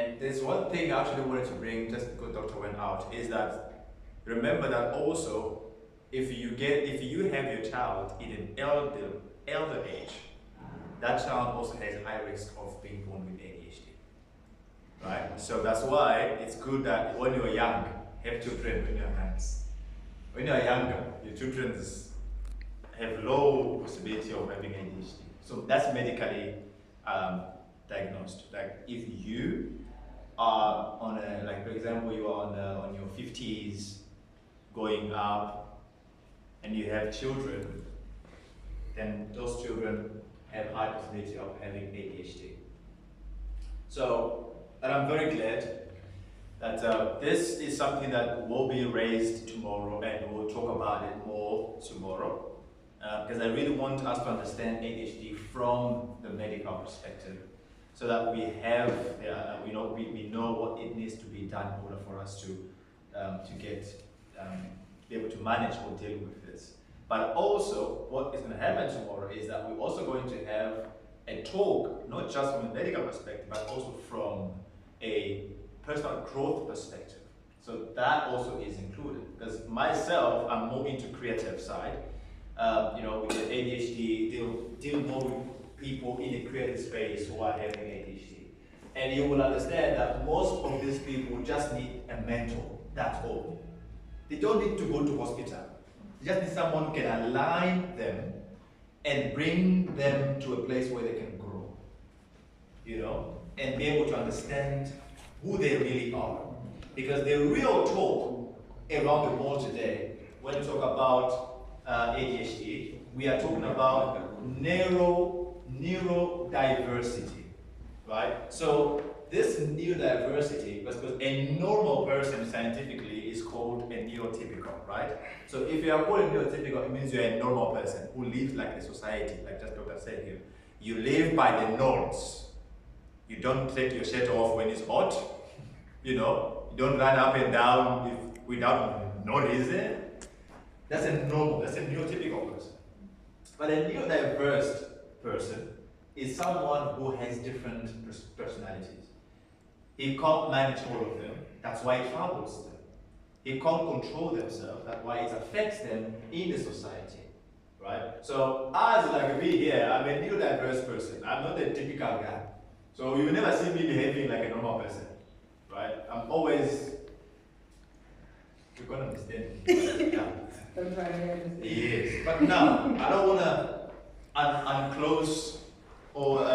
And there's one thing I actually wanted to bring just because Doctor went out is that remember that also if you have your child in an elder age, that child also has a high risk of being born with ADHD. Right? So that's why it's good that when you're young, have children in your hands. When you're younger, your children have low possibility of having ADHD. So that's medically diagnosed. Like if you are on a, like for example, you are on your 50s, going up, and you have children, then those children have high possibility of having ADHD. So, and I'm very glad that this is something that will be raised tomorrow, and we'll talk about it more tomorrow. Because I really want us to understand ADHD from the medical perspective, so that we have, we know what it needs to be done in order for us to be able to manage or deal with this. But also, what is going to happen tomorrow is that we're also going to have a talk, not just from a medical perspective, but also from a personal growth perspective. So that also is included. Because myself, I'm more into creative side. With the ADHD, deal more with people in the creative space who are having ADHD. And you will understand that most of these people just need a mentor, that's all. They don't need to go to hospital. They just need someone who can align them and bring them to a place where they can grow, and be able to understand who they really are. Because the real talk around the world today, when we talk about ADHD, we are talking about neurodiversity, right? So this neurodiversity, because a normal person scientifically is called a neurotypical, right? So if you are called a neurotypical, it means you're a normal person who lives like the society, like just Dr. said here. You live by the norms. You don't take your shirt off when it's hot. You don't run up and down without no reason. That's a neurotypical person. But a neurodiverse person is someone who has different personalities. He can't manage all of them, that's why it troubles them. He can't control themselves, that's why it affects them in the society, right? So as like me here, I'm a neurodiverse person. I'm not a typical guy. So you will never see me behaving like a normal person, right? I'm always, you're gonna understand me. Yeah. Yes, but now I don't want to unclose or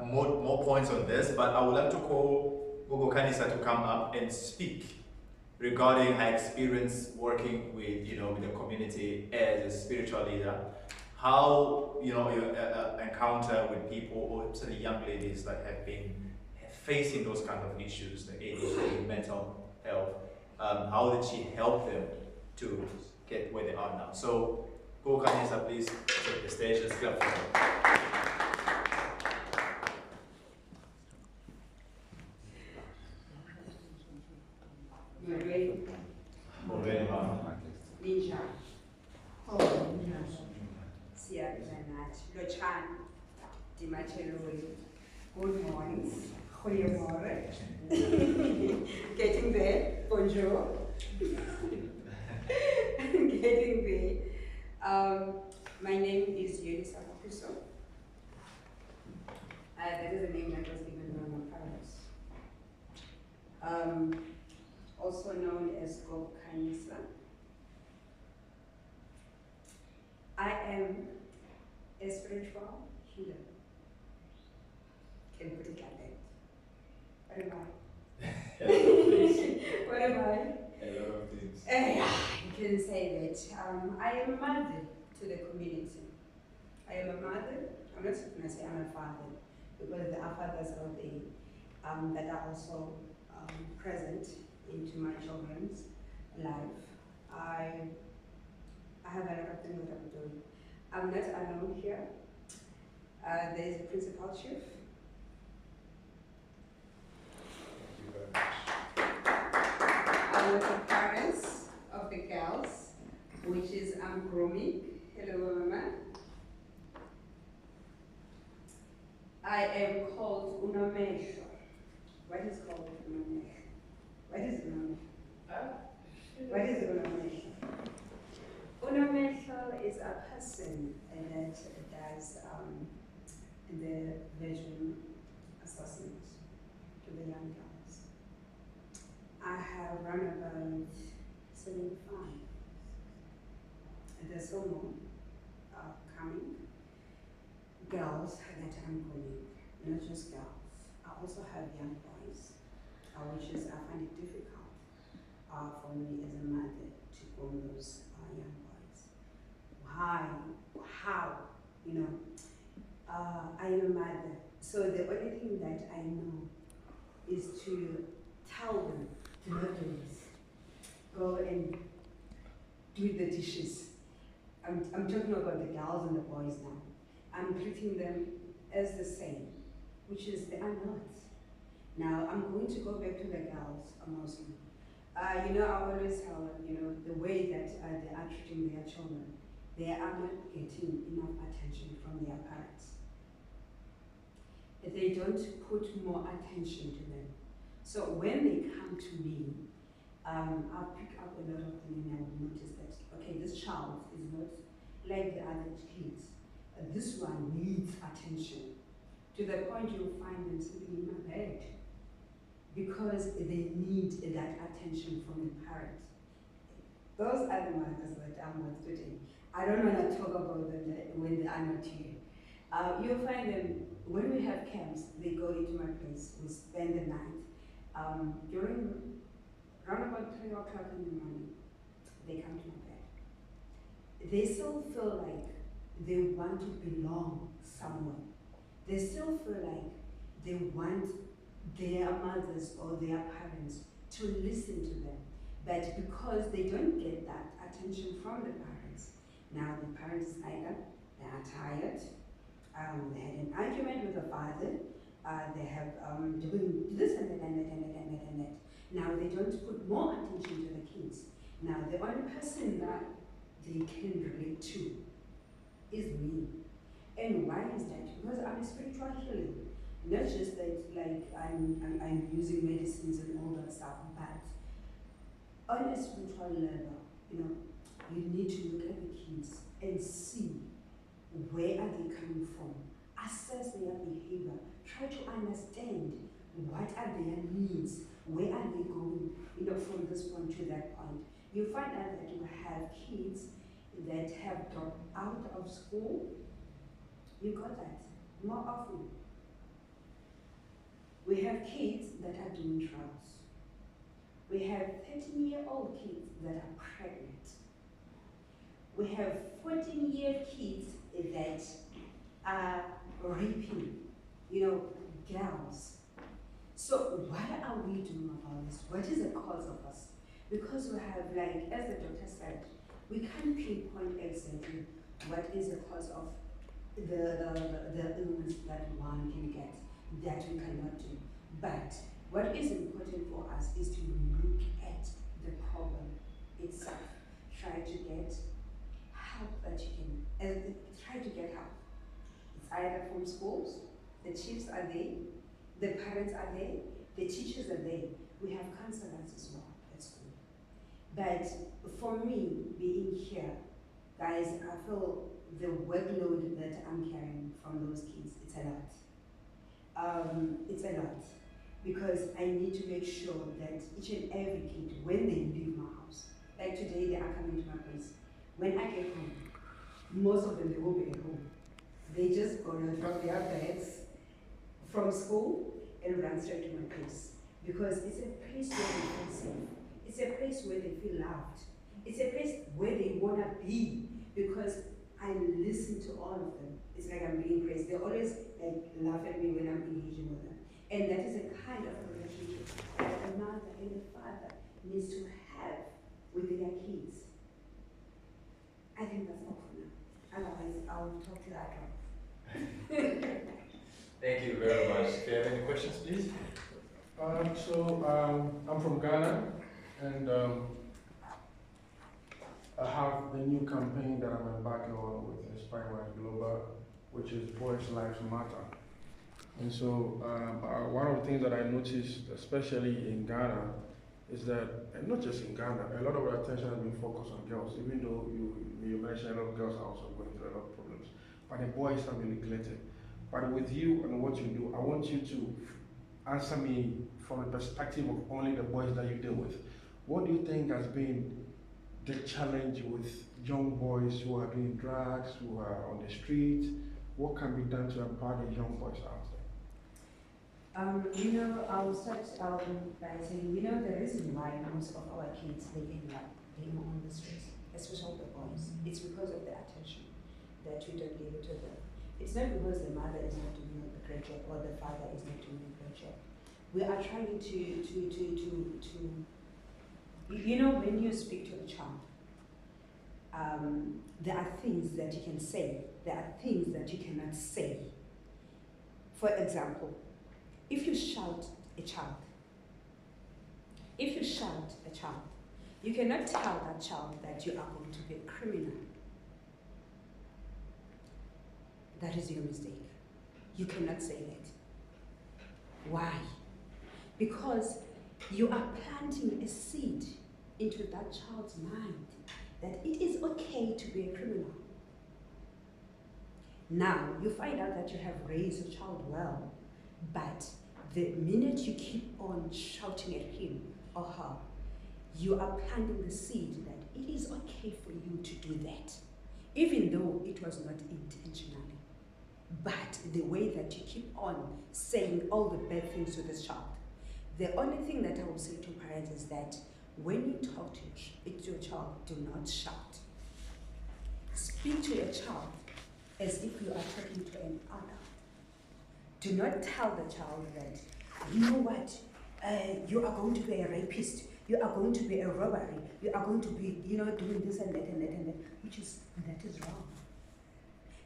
more points on this, but I would like to call Gogo Kanisa to come up and speak regarding her experience working with with the community as a spiritual leader, how your encounter with people, or especially young ladies that have been facing those kind of issues, the ADHD, mental health. How did she help them to get where they are now? So, Gogo Kanisa, please take the stage. Let's clap for her. Ninja. Siyabuzanathi. Lochana. Dimacheloi. Good morning. Goeiemorgen. Getting there. Bonjour. Getting there. My name is Yelisa Mapuso. That is a name that was given by my parents. Also known as Gogo Kanisa. I am a spiritual healer. Can put it like that. What am I? What am I? A lot of things. You can say that. I am a mother to the community. I am a mother. I'm not going to say I'm a father, because there are fathers out there that are also present into my children's life. I have a lot of things that I'm doing. I'm not alone here. There is a principal chief. I'm with the parents of the girls, which is Gromi. Hello, Mama. I am called Unamesho. What is called Unamehlo? What is Unamehlo? What is Unamehlo? Unamehlo is a person that does the virgin assessment to the young girls. I have run about 75. There's some more coming. Girls that I'm calling, not just girls. I also have young boys, which is, I find it difficult for me as a mother to own those young boys. Why? How? You know, I am a mother, so the only thing that I know is to tell them to not do this. Go and do the dishes. I'm talking about the girls and the boys now. I'm treating them as the same, which is they are not. Now I'm going to go back to the girls mostly. You know, I always tell them, you know, the way that they are treating their children, they are not getting enough attention from their parents. They don't put more attention to them. So when they come to me, I'll pick up a lot of them and I will notice that, okay, this child is not like the other kids. This one needs attention. To the point you'll find them sleeping in my bed because they need that attention from the parents. Those are the mothers that I'm not today. I don't want to talk about them when they are not here. You'll find them, when we have camps, they go into my place, we spend the night. Around about 3 o'clock in the morning, they come to my bed. They still feel like they want to belong somewhere. They still feel like they want their mothers or their parents to listen to them. But because they don't get that attention from the parents, now the parents either they are tired, they had an argument with the father, they have doing this and that and that and that and that and that. Now they don't put more attention to the kids. Now the only person that they can relate to is me. And why is that? Because I'm a spiritual healer. Not just that like I'm using medicines and all that stuff, but on a spiritual level, you know, you need to look at the kids and see where are they coming from, assess their behavior, try to understand what are their needs, where are they going, you know, from this point to that point. You find out that you have kids that have dropped out of school. You got that more often. We have kids that are doing drugs. We have 13-year-old kids that are pregnant. We have 14-year kids that are raping, you know, girls. So what are we doing about this? What is the cause of us? Because we have, like, as the doctor said, we can't pinpoint exactly what is the cause of the illness that one can get, that we cannot do. But what is important for us is to look at the problem itself. Try to get help that you can, try to get help. It's either from schools, the chiefs are there, the parents are there, the teachers are there. We have counselors as well at school. But for me, being here, guys, I feel the workload that I'm carrying from those kids, it's a lot. It's a lot. Because I need to make sure that each and every kid, when they leave my house, like today they are coming to my place, when I get home, most of them, they won't be at home. They just gonna drop their bags from school and run straight to my place. Because it's a place where they feel safe. It's a place where they feel loved. It's a place where they wanna be, because I listen to all of them. It's like I'm being praised. They always like laugh at me when I'm engaging with them. And that is a kind of a relationship that a mother and a father needs to have with their kids. I think that's all for now. Otherwise, I'll talk to that. Thank you very much. If you have any questions, please. I'm from Ghana, and I have the new campaign that I'm embarking on with Inspiring Life Global, which is Boys Lives Matter. And so one of the things that I noticed, especially in Ghana, is that, and not just in Ghana, a lot of our attention has been focused on girls, even though you mentioned a lot of girls are also going through a lot of problems. But the boys have been neglected. But with you and what you do, I want you to answer me from the perspective of only the boys that you deal with. What do you think has been the challenge with young boys who are doing drugs, who are on the street? What can be done to empower the young boys out there? I will start by saying, the reason why most of our kids, they end up being on the streets, especially the boys, it's because of the attention that we don't give to them. It's not because the mother is not doing a great job or the father is not doing a great job. We are trying to when you speak to a child, there are things that you can say, there are things that you cannot say. For example, if you shout a child, you cannot tell that child that you are going to be a criminal. That is your mistake. You cannot say that. Why? Because you are planting a seed into that child's mind that it is okay to be a criminal. Now, you find out that you have raised your child well, but the minute you keep on shouting at him or her, you are planting the seed that it is okay for you to do that, even though it was not intentionally. But the way that you keep on saying all the bad things to this child, the only thing that I will say to parents is that when you talk to your child, do not shout. Speak to your child as if you are talking to an adult. Do not tell the child that, you know what, you are going to be a rapist, you are going to be a robber, you are going to be, doing this and that and that and that, that is wrong.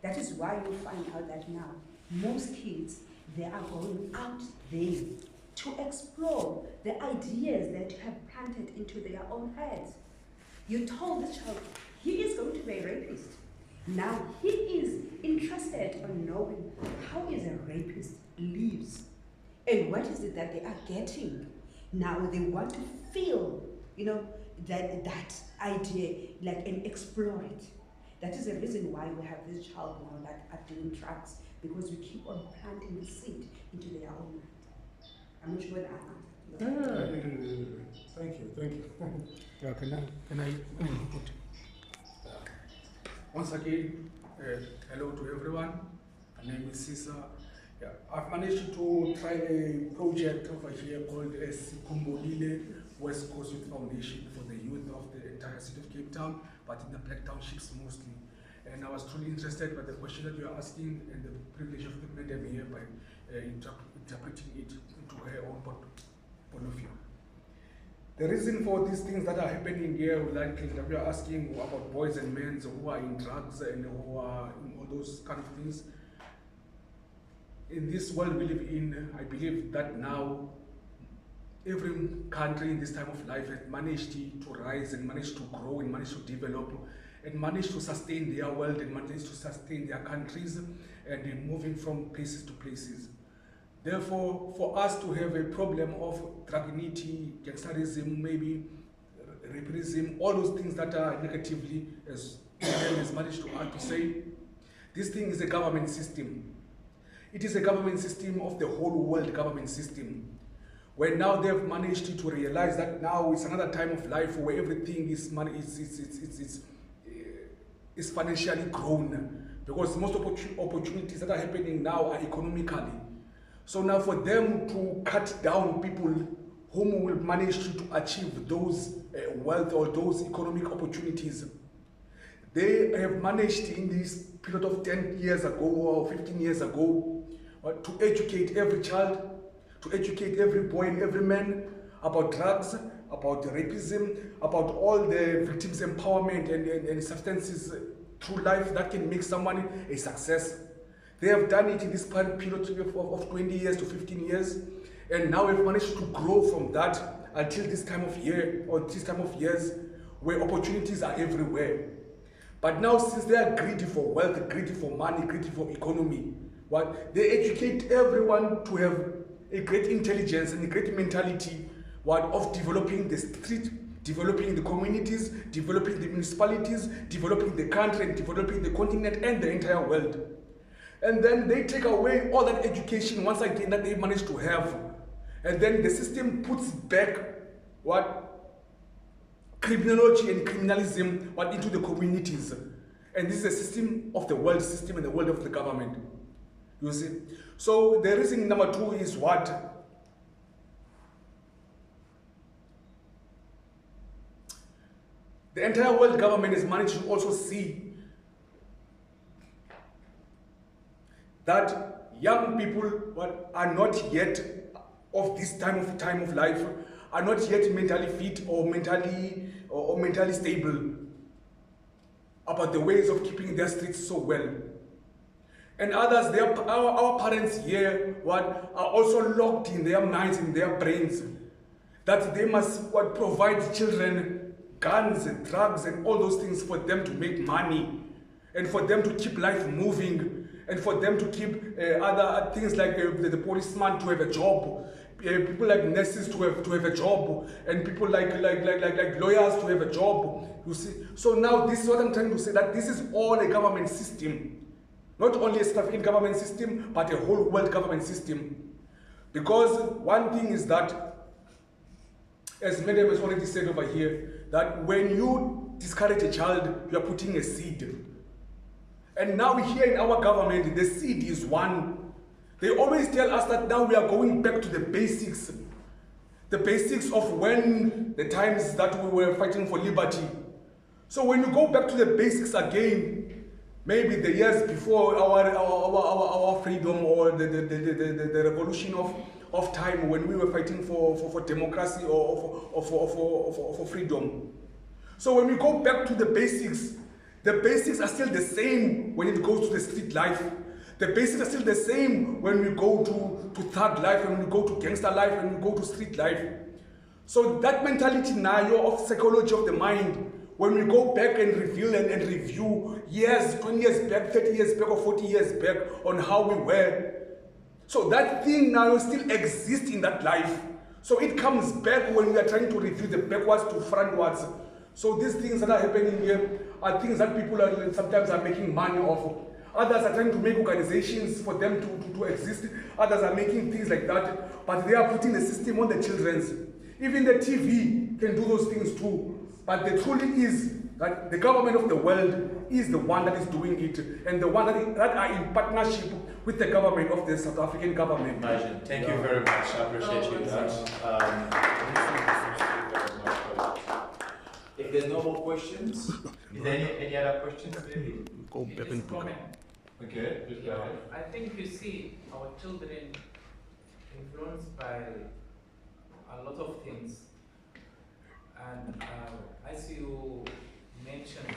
That is why you find out that now most kids, they are going out there to explore the ideas that you have planted into their own heads. You told the child, he is going to be a rapist. Now he is interested in knowing how is a rapist lives and what is it that they are getting. Now they want to feel, that idea, and explore it. That is the reason why we have this child now that are doing drugs, because we keep on planting the seed into their own mind. I'm not sure whether I answered. Thank you. Yeah, can I input? Once again, hello to everyone. My name is Cesar. Yeah, I've managed to try a project over here called Sikumbolile West Coast Youth Foundation for the youth of the entire city of Cape Town, but in the Black Townships mostly. And I was truly interested by the question that you are asking and the privilege of the madam here by interpreting it into her own point of view. The reason for these things that are happening here, like that we are asking about boys and men who are in drugs and who are in all those kind of things, in this world we live in, I believe that now every country in this time of life has managed to rise and managed to grow and managed to develop and managed to sustain their world and managed to sustain their countries and moving from places to places. Therefore, for us to have a problem of dragonity, gangsterism, maybe rapism, all those things that are negatively, as has managed to say, this thing is a government system. It is a government system of the whole world government system, where now they've managed to realize that now it's another time of life where everything is money, is financially grown, because most opportunities that are happening now are economically. So now for them to cut down people whom will manage to achieve those wealth or those economic opportunities, they have managed in this period of 10 years ago or 15 years ago to educate every child, to educate every boy and every man about drugs, about rapism, about all the victims' empowerment and substances through life that can make someone a success. They have done it in this period of 20 years to 15 years, and now we've managed to grow from that until this time of year or this time of years where opportunities are everywhere. But now, since they are greedy for wealth, greedy for money, greedy for economy, what they educate everyone to have a great intelligence and a great mentality what of developing the street, developing the communities, developing the municipalities, developing the country, and developing the continent and the entire world. And then they take away all that education once again that they managed to have. And then the system puts back what criminology and criminalism what into the communities. And this is a system of the world system and the world of the government. You see? So the reason number 2 is what? The entire world government has managed to also see that young people what are not yet of this time of life are not yet mentally fit or mentally stable about the ways of keeping their streets so well. And others, our parents here what are also locked in their minds, in their brains, that they must what provide children guns and drugs and all those things for them to make money and for them to keep life moving and for them to keep other things like the policeman to have a job, people like nurses to have a job, and people like lawyers to have a job. You see, so now this is what I'm trying to say, that this is all a government system, not only a South African government system, but a whole world government system. Because one thing is that, as Madam has already said over here, that when you discourage a child, you are putting a seed. And now here in our government, the seed is one. They always tell us that now we are going back to the basics. The basics of when the times that we were fighting for liberty. So when you go back to the basics again, maybe the years before our freedom or the revolution of time when we were fighting for democracy or for freedom. So when we go back to the basics are still the same when it goes to the street life. The basics are still the same when we go to thug life, when we go to gangster life, when we go to street life. So that mentality now of psychology of the mind, when we go back and reveal and review years, 20 years back, 30 years back, or 40 years back on how we were. So that thing now still exists in that life. So it comes back when we are trying to review the backwards to frontwards. So these things that are happening here are things that people are sometimes are making money off of. Others are trying to make organizations for them to exist. Others are making things like that. But they are putting the system on the children's. Even the TV can do those things too. But the truth is that the government of the world is the one that is doing it, and the one that are in partnership with the government of the South African government. Imagine. Thank you very much. I appreciate you that. If there's no more questions, is there any other questions? Go back and comment. Okay. I think you see our children influenced by a lot of things, and as you mentioned